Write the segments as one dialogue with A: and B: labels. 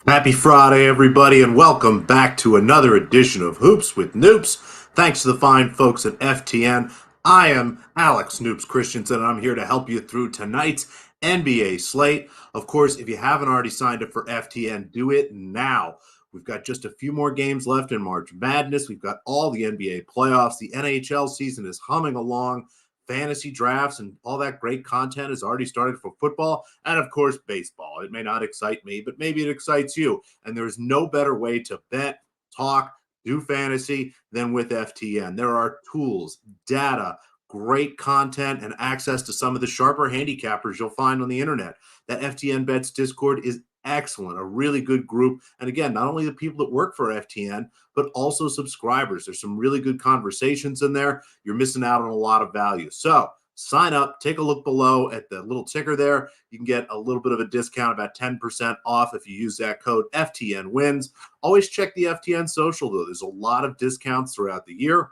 A: Happy Friday, everybody, and welcome back to another edition of Hoops with Noops. Thanks to the fine folks at FTN. I am Alex Noops Christensen, and I'm here to help you through tonight's NBA slate. Of course, if you haven't already signed up for FTN, do it now. We've got just a few more games left in March Madness. We've got all the NBA playoffs. The NHL season is humming along. Fantasy drafts and all that great content has already started for football and, of course, baseball. It may not excite me, but maybe it excites you. And there's no better way to bet, talk, do fantasy than with FTN. There are tools, data, great content, and access to some of the sharper handicappers you'll find on the internet. That FTN Bets Discord is excellent, a really good group. And again, not only the people that work for FTN, but also subscribers. There's some really good conversations in there. You're missing out on a lot of value. So sign up, take a look below at the little ticker there. You can get a little bit of a discount, about 10% off if you use that code FTN wins. Always check the FTN social, though. There's a lot of discounts throughout the year.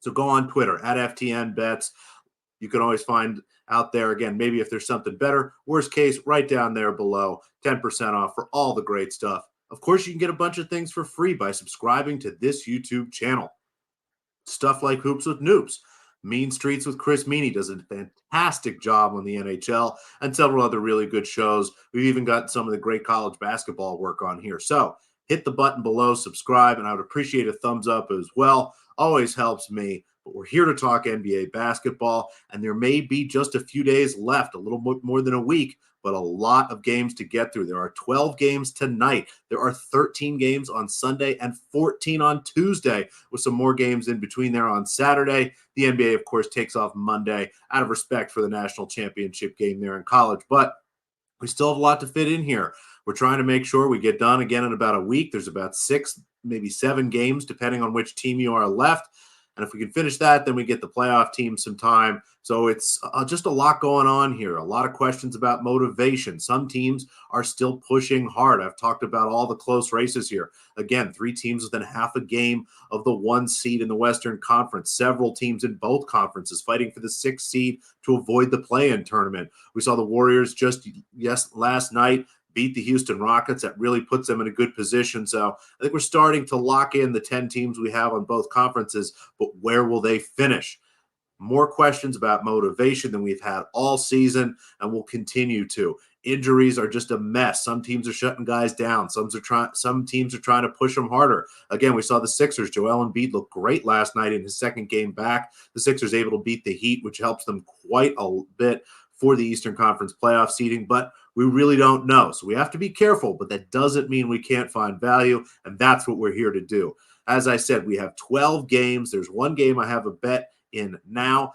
A: So go on Twitter at FTN Bets. You can always find out there, again, maybe if there's something better. Worst case, right down there below, 10% off for all the great stuff. Of course, you can get a bunch of things for free by subscribing to this YouTube channel. Stuff like Hoops with Noops. Mean Streets with Chris Meany does a fantastic job on the NHL and several other really good shows. We've even got some of the great college basketball work on here. So hit the button below, subscribe, and I would appreciate a thumbs up as well. Always helps me. But we're here to talk NBA basketball, and there may be just a few days left, a little more than a week, but a lot of games to get through. There are 12 games tonight. There are 13 games on Sunday and 14 on Tuesday, with some more games in between there on Saturday. The NBA, of course, takes off Monday out of respect for the national championship game there in college. But we still have a lot to fit in here. We're trying to make sure we get done again in about a week. There's about 6, maybe 7 games, depending on which team you are left. And if we can finish that, then we get the playoff team some time. So it's just a lot going on here. A lot of questions about motivation. Some teams are still pushing hard. I've talked about all the close races here. Again, 3 teams within half a game of the 1 seed in the Western Conference. Several teams in both conferences fighting for the 6th seed to avoid the play-in tournament. We saw the Warriors just last night beat the Houston Rockets. That really puts them in a good position. So I think we're starting to lock in the 10 teams we have on both conferences, but where will they finish? More questions about motivation than we've had all season, and we'll continue to. Injuries are just a mess. Some teams are shutting guys down. Some teams are trying to push them harder. Again, we saw the Sixers. Joel Embiid looked great last night in his second game back. The Sixers able to beat the Heat, which helps them quite a bit for the Eastern Conference playoff seeding, but we really don't know. So we have to be careful, but that doesn't mean we can't find value, and that's what we're here to do. As I said, we have 12 games. There's 1 game I have a bet in now.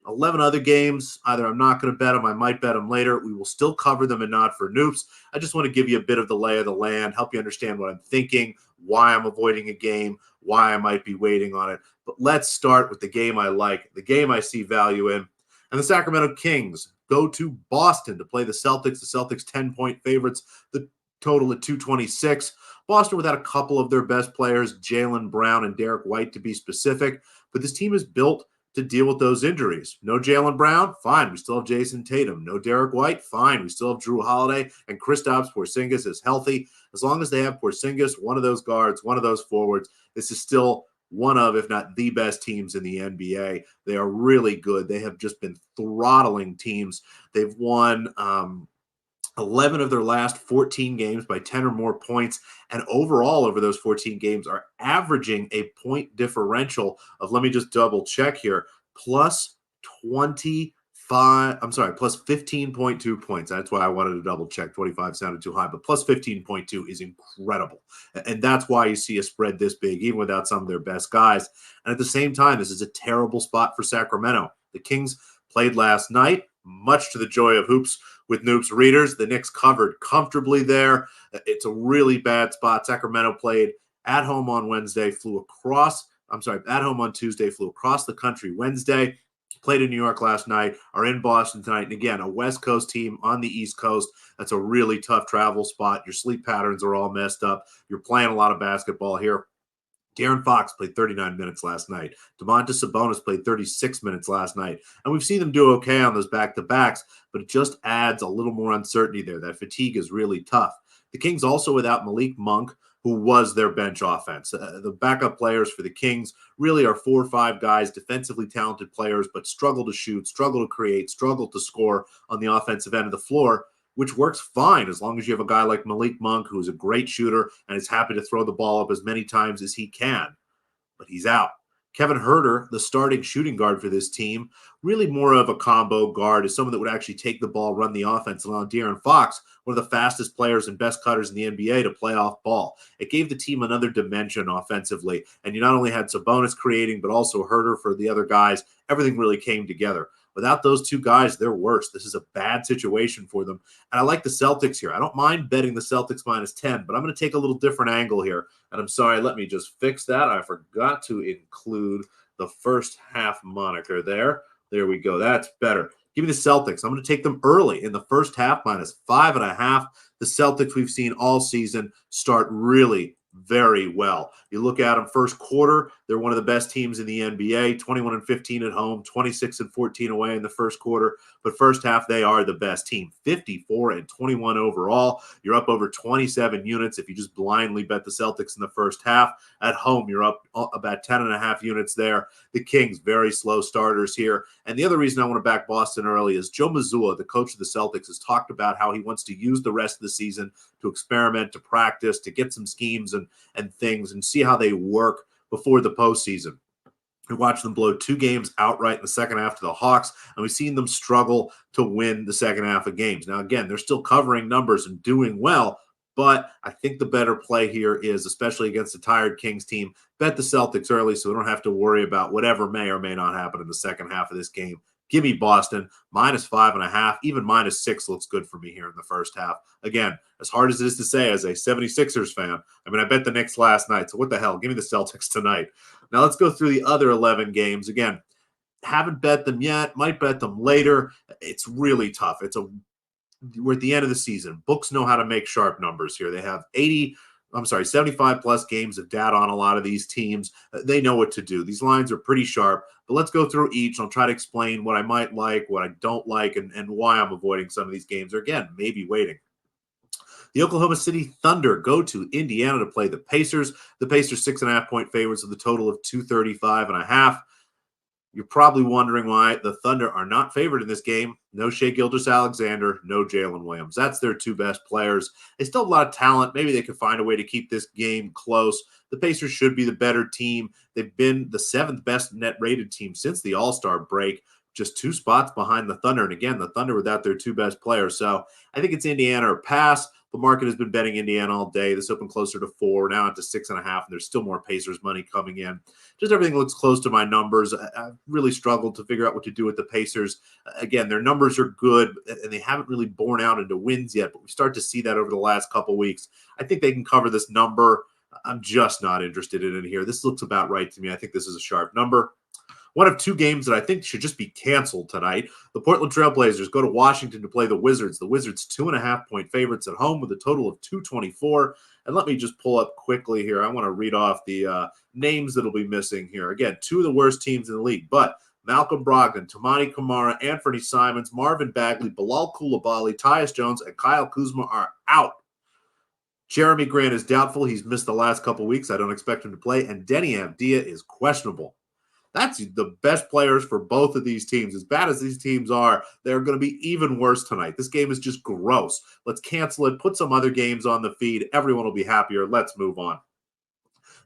A: 11 other games, either I'm not going to bet them, I might bet them later. We will still cover them and not for Noops. I just want to give you a bit of the lay of the land, help you understand what I'm thinking, why I'm avoiding a game, why I might be waiting on it. But let's start with the game I like, the game I see value in. And the Sacramento Kings go to Boston to play the Celtics. The Celtics 10-point favorites, the total at 226. Boston without a couple of their best players, Jaylen Brown and Derek White to be specific. But this team is built to deal with those injuries. No Jaylen Brown? Fine. We still have Jason Tatum. No Derek White? Fine. We still have Drew Holiday. And Kristaps Porzingis is healthy. As long as they have Porzingis, one of those guards, one of those forwards, this is still one of, if not the best teams in the NBA. They are really good. They have just been throttling teams. They've won 11 of their last 14 games by 10 or more points. And overall, over those 14 games, are averaging a point differential of, let me just double check here, plus 15.2 points. That's why I wanted to double check. 25 sounded too high, but plus 15.2 is incredible. And that's why you see a spread this big, even without some of their best guys. And at the same time, this is a terrible spot for Sacramento. The Kings played last night, much to the joy of Hoops with Noops readers. The Knicks covered comfortably there. It's a really bad spot. Sacramento played at home on Tuesday, flew across the country Wednesday, played in New York last night, are in Boston tonight. And again, a West Coast team on the East Coast. That's a really tough travel spot. Your sleep patterns are all messed up. You're playing a lot of basketball here. De'Aaron Fox played 39 minutes last night. Domantas Sabonis played 36 minutes last night. And we've seen them do okay on those back-to-backs, but it just adds a little more uncertainty there. That fatigue is really tough. The Kings also without Malik Monk, who was their bench offense. The backup players for the Kings really are 4 or 5 guys, defensively talented players, but struggle to shoot, struggle to create, struggle to score on the offensive end of the floor, which works fine as long as you have a guy like Malik Monk, who's a great shooter and is happy to throw the ball up as many times as he can. But he's out. Kevin Huerter, the starting shooting guard for this team, really more of a combo guard, is someone that would actually take the ball, run the offense, allow De'Aaron Fox, one of the fastest players and best cutters in the NBA, to play off ball. It gave the team another dimension offensively, and you not only had Sabonis creating, but also Huerter for the other guys. Everything really came together. Without those two guys, they're worse. This is a bad situation for them. And I like the Celtics here. I don't mind betting the Celtics -10, but I'm going to take a little different angle here. And I'm sorry, let me just fix that. I forgot to include the first half moniker there. There we go. That's better. Give me the Celtics. I'm going to take them early in the first half, -5.5. The Celtics we've seen all season start really very well. You look at them first quarter, they're one of the best teams in the NBA, 21-15 at home, 26-14 away in the first quarter. But first half, they are the best team, 54-21 overall. You're up over 27 units if you just blindly bet the Celtics in the first half. At home, you're up about 10.5 units there. The Kings, very slow starters here. And the other reason I want to back Boston early is Joe Mazzulla, the coach of the Celtics, has talked about how he wants to use the rest of the season to experiment, to practice, to get some schemes and things and see how they work before the postseason. We watched them blow 2 games outright in the second half to the Hawks, and we've seen them struggle to win the second half of games. Now, again, they're still covering numbers and doing well, but I think the better play here is, especially against a tired Kings team, bet the Celtics early so we don't have to worry about whatever may or may not happen in the second half of this game. Give me Boston, -5.5, even -6 looks good for me here in the first half. Again, as hard as it is to say as a 76ers fan, I mean, I bet the Knicks last night, so what the hell? Give me the Celtics tonight. Now let's go through the other 11 games. Again, haven't bet them yet, might bet them later. It's really tough. We're at the end of the season. Books know how to make sharp numbers here. They have 75 plus games of data on a lot of these teams. They know what to do. These lines are pretty sharp, but let's go through each. I'll try to explain what I might like, what I don't like, and why I'm avoiding some of these games, or again, maybe waiting. The Oklahoma City Thunder go to Indiana to play the Pacers. The Pacers 6.5-point favorites with a total of 235.5. You're probably wondering why the Thunder are not favored in this game. No Shai Gilgeous-Alexander, no Jalen Williams. That's their 2 best players. They still have a lot of talent. Maybe they could find a way to keep this game close. The Pacers should be the better team. They've been the 7th best net-rated team since the All-Star break, just 2 spots behind the Thunder. And again, the Thunder without their 2 best players. So I think it's Indiana or pass. The market has been betting Indiana all day. This opened closer to 4, now into 6.5, and there's still more Pacers money coming in. Just everything looks close to my numbers. I've really struggled to figure out what to do with the Pacers. Again, their numbers are good, and they haven't really borne out into wins yet, but we start to see that over the last couple weeks. I think they can cover this number. I'm just not interested in it here. This looks about right to me. I think this is a sharp number. One of 2 games that I think should just be canceled tonight. The Portland Trailblazers go to Washington to play the Wizards. The Wizards 2.5-point favorites at home with a total of 224. And let me just pull up quickly here. I want to read off the names that will be missing here. Again, 2 of the worst teams in the league, but Malcolm Brogdon, Tamani Kamara, Anthony Simons, Marvin Bagley, Bilal Coulibaly, Tyus Jones, and Kyle Kuzma are out. Jeremy Grant is doubtful. He's missed the last couple weeks. I don't expect him to play. And Denny Avdia is questionable. That's the best players for both of these teams. As bad as these teams are, they're going to be even worse tonight. This game is just gross. Let's cancel it. Put some other games on the feed. Everyone will be happier. Let's move on.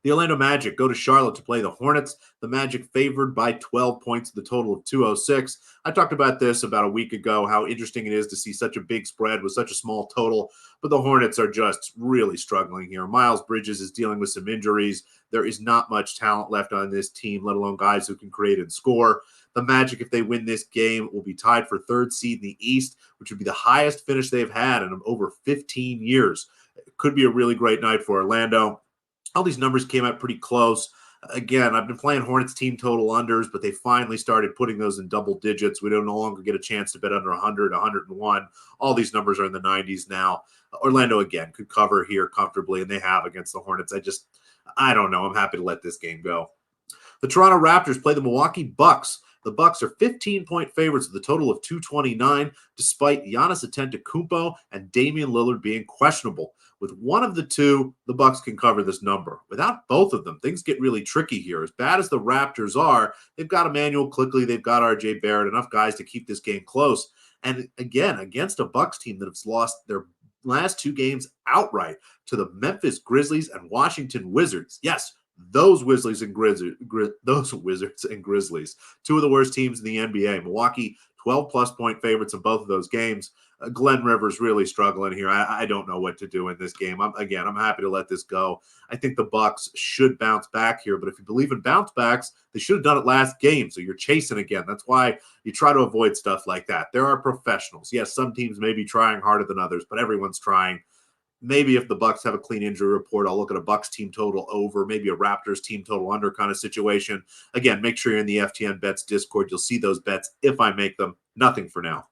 A: The Orlando Magic go to Charlotte to play the Hornets. The Magic favored by 12 points, the total of 206. I talked about this about a week ago, how interesting it is to see such a big spread with such a small total, but the Hornets are just really struggling here. Miles Bridges is dealing with some injuries. There is not much talent left on this team, let alone guys who can create and score. The Magic, if they win this game, will be tied for 3rd seed in the East, which would be the highest finish they've had in over 15 years. It could be a really great night for Orlando. All these numbers came out pretty close. Again, I've been playing Hornets team total unders, but they finally started putting those in double digits. We don't no longer get a chance to bet under 100, 101. All these numbers are in the 90s now. Orlando, again, could cover here comfortably, and they have against the Hornets. I don't know. I'm happy to let this game go. The Toronto Raptors play the Milwaukee Bucks. The Bucks are 15-point favorites with a total of 229, despite Giannis Antetokounmpo and Damian Lillard being questionable. With one of the two, the Bucks can cover this number. Without both of them, things get really tricky here. As bad as the Raptors are, they've got Emmanuel Quickly, they've got RJ Barrett, enough guys to keep this game close. And again, against a Bucks team that has lost their last two games outright to the Memphis Grizzlies and Washington Wizards. Yes, those Wizards and Grizzlies, two of the worst teams in the NBA. Milwaukee, 12 plus point favorites in both of those games. Glenn Rivers really struggling here. I don't know what to do in this game. I'm happy to let this go. I think the Bucks should bounce back here, but if you believe in bounce backs, they should have done it last game. So you're chasing again. That's why you try to avoid stuff like that. There are professionals. Yes, some teams may be trying harder than others, but everyone's trying. Maybe if the Bucks have a clean injury report, I'll look at a Bucks team total over, maybe a Raptors team total under kind of situation. Again, make sure you're in the FTN Bets Discord. You'll see those bets if I make them. Nothing for now.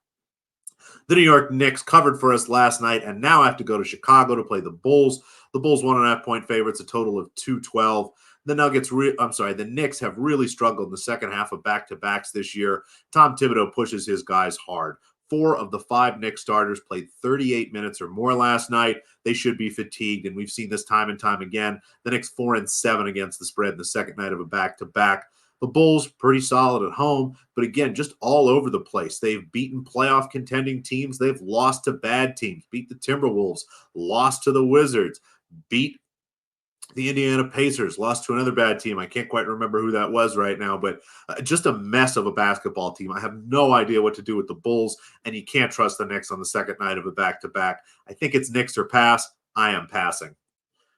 A: The New York Knicks covered for us last night, and now I have to go to Chicago to play the Bulls. The Bulls 1.5-point favorites, a total of 212. The Knicks have really struggled in the second half of back-to-backs this year. Tom Thibodeau pushes his guys hard. 4 of the 5 Knicks starters played 38 minutes or more last night. They should be fatigued, and we've seen this time and time again. The Knicks 4-7 against the spread in the second night of a back-to-back. The Bulls, pretty solid at home, but again, just all over the place. They've beaten playoff contending teams. They've lost to bad teams, beat the Timberwolves, lost to the Wizards, beat the Indiana Pacers, lost to another bad team. I can't quite remember who that was right now, but just a mess of a basketball team. I have no idea what to do with the Bulls, and you can't trust the Knicks on the second night of a back-to-back. I think it's Knicks or pass. I am passing.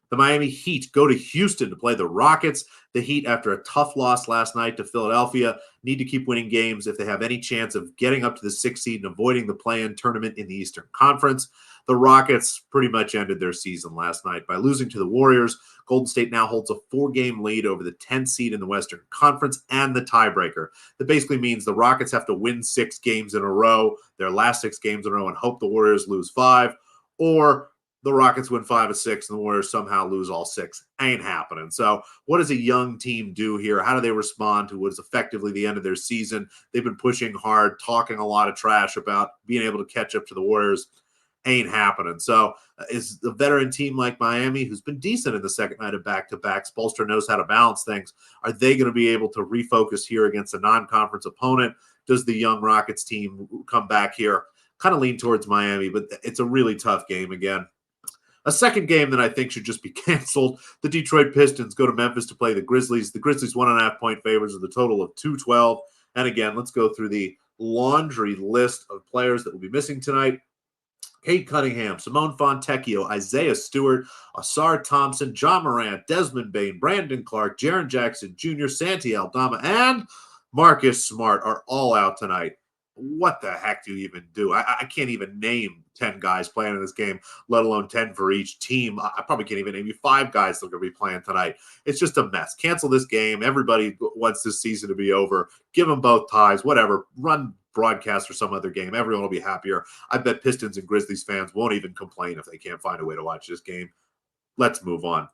A: The Miami Heat go to Houston to play the Rockets. The Heat, after a tough loss last night to Philadelphia, need to keep winning games if they have any chance of getting up to the 6th seed and avoiding the play-in tournament in the Eastern Conference. The Rockets pretty much ended their season last night by losing to the Warriors. Golden State now holds a 4-game lead over the 10th seed in the Western Conference and the tiebreaker. That basically means the Rockets have to win 6 games in a row, their last 6 games in a row, and hope the Warriors lose 5, or the Rockets win 5 of 6 and the Warriors somehow lose all 6. Ain't happening. So what does a young team do here? How do they respond to what is effectively the end of their season? They've been pushing hard, talking a lot of trash about being able to catch up to the Warriors. Ain't happening. So is the veteran team like Miami, who's been decent in the second night of back-to-backs, Spoelstra knows how to balance things. Are they going to be able to refocus here against a non-conference opponent? Does the young Rockets team come back here? Kind of lean towards Miami, but it's a really tough game again. A second game that I think should just be canceled. The Detroit Pistons go to Memphis to play the Grizzlies. The Grizzlies 1.5-point favorites with a total of 212. And again, let's go through the laundry list of players that will be missing tonight. Kate Cunningham, Simone Fontecchio, Isaiah Stewart, Asar Thompson, John Morant, Desmond Bain, Brandon Clark, Jaren Jackson Jr., Santi Aldama, and Marcus Smart are all out tonight. What the heck do you even do? I can't even name 10 guys playing in this game, let alone 10 for each team. I probably can't even name you 5 guys that are going to be playing tonight. It's just a mess. Cancel this game. Everybody wants this season to be over. Give them both ties, whatever. Run broadcast or some other game. Everyone will be happier. I bet Pistons and Grizzlies fans won't even complain if they can't find a way to watch this game. Let's move on.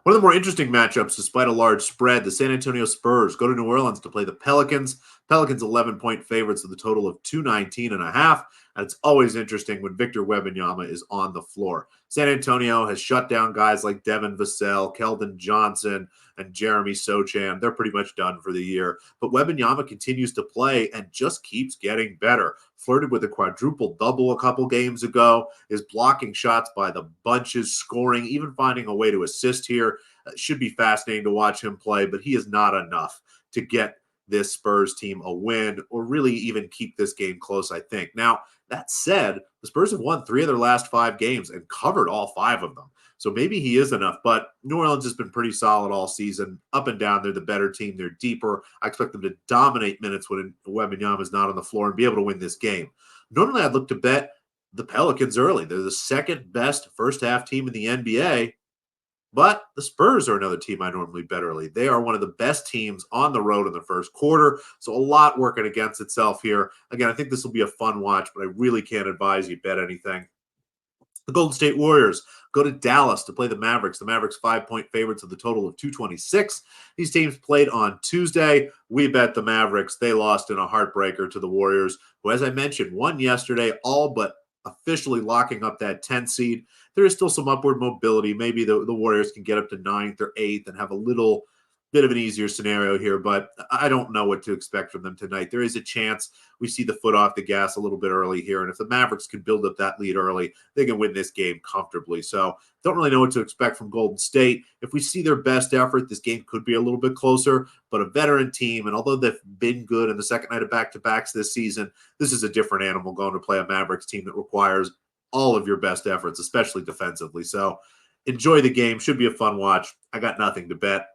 A: One of the more interesting matchups, despite a large spread, the San Antonio Spurs go to New Orleans to play the Pelicans. Pelicans 11-point favorites with a total of 219.5. And it's always interesting when Victor Wembanyama is on the floor. San Antonio has shut down guys like Devin Vassell, Keldon Johnson, and Jeremy Sochan. They're pretty much done for the year. But Wembanyama continues to play and just keeps getting better. Flirted with a quadruple-double a couple games ago, is blocking shots by the bunches, scoring, even finding a way to assist here. Should be fascinating to watch him play, but he is not enough to get this Spurs team a win or really even keep this game close, I think. Now, that said, the Spurs have won 3 of their last 5 games and covered all 5 of them. So maybe he is enough, but New Orleans has been pretty solid all season. Up and down, they're the better team. They're deeper. I expect them to dominate minutes when Wembanyama is not on the floor and be able to win this game. Normally, I'd look to bet the Pelicans early. They're the second best first-half team in the NBA, but the Spurs are another team I normally bet early. They are one of the best teams on the road in the first quarter, so a lot working against itself here. Again, I think this will be a fun watch, but I really can't advise you bet anything. The Golden State Warriors go to Dallas to play the Mavericks. The Mavericks 5-point favorites with a total of 226. These teams played on Tuesday. We bet the Mavericks. They lost in a heartbreaker to the Warriors, who, as I mentioned, won yesterday, all but officially locking up that 10 seed. There is still some upward mobility. Maybe the Warriors can get up to 9th or 8th and have a little bit of an easier scenario here, but I don't know what to expect from them tonight. There is a chance we see the foot off the gas a little bit early here, and if the Mavericks can build up that lead early, they can win this game comfortably. So don't really know what to expect from Golden State. If we see their best effort, this game could be a little bit closer, but a veteran team, and although they've been good in the second night of back-to-backs this season, this is a different animal going to play a Mavericks team that requires all of your best efforts, especially defensively. So enjoy the game. Should be a fun watch. I got nothing to bet.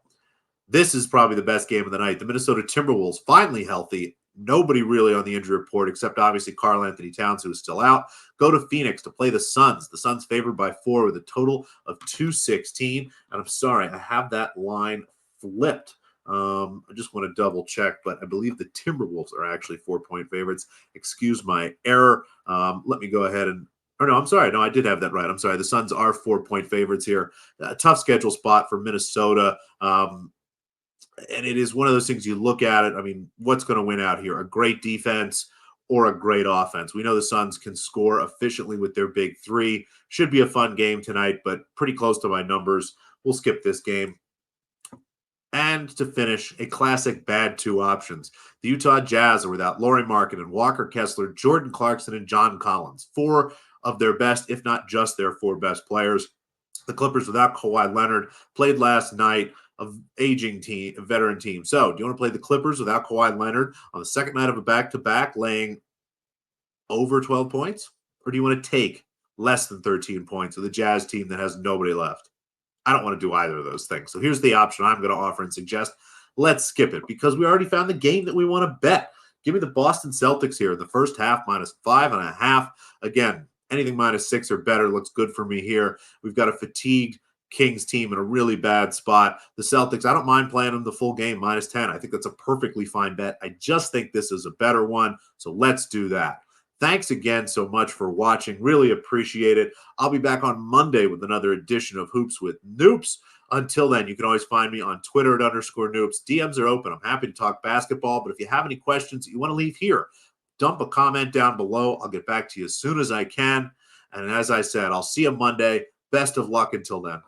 A: This is probably the best game of the night. The Minnesota Timberwolves finally healthy. Nobody really on the injury report except obviously Karl Anthony Towns, who is still out. Go to Phoenix to play the Suns. The Suns favored by 4 with a total of 216. And I'm sorry, I have that line flipped. I just want to double check, but I believe the Timberwolves are actually 4-point favorites. Excuse my error. Let me go ahead and no, I'm sorry. No, I did have that right. I'm sorry. The Suns are 4-point favorites here. Tough schedule spot for Minnesota. And it is one of those things you look at it. I mean, what's going to win out here? A great defense or a great offense? We know the Suns can score efficiently with their big three. Should be a fun game tonight, but pretty close to my numbers. We'll skip this game. And to finish, a classic bad two options. The Utah Jazz are without Lauri Markkanen, Walker Kessler, Jordan Clarkson, and John Collins. 4 of their best, if not just their 4 best players. The Clippers without Kawhi Leonard played last night. Aging team, a veteran team. So, do you want to play the Clippers without Kawhi Leonard on the second night of a back-to-back, laying over 12 points? Or do you want to take less than 13 points with a Jazz team that has nobody left? I don't want to do either of those things. So here's the option I'm going to offer and suggest. Let's skip it because we already found the game that we want to bet. Give me the Boston Celtics here in the first half, -5.5. Again, anything -6 or better looks good for me here. We've got a fatigued Kings team in a really bad spot. The Celtics, I don't mind playing them the full game, -10. I think that's a perfectly fine bet. I just think this is a better one, so let's do that. Thanks again so much for watching. Really appreciate it. I'll be back on Monday with another edition of Hoops with Noops. Until then, you can always find me on Twitter at _Noops. DMs are open. I'm happy to talk basketball, but if you have any questions that you want to leave here, dump a comment down below. I'll get back to you as soon as I can. And as I said, I'll see you Monday. Best of luck until then.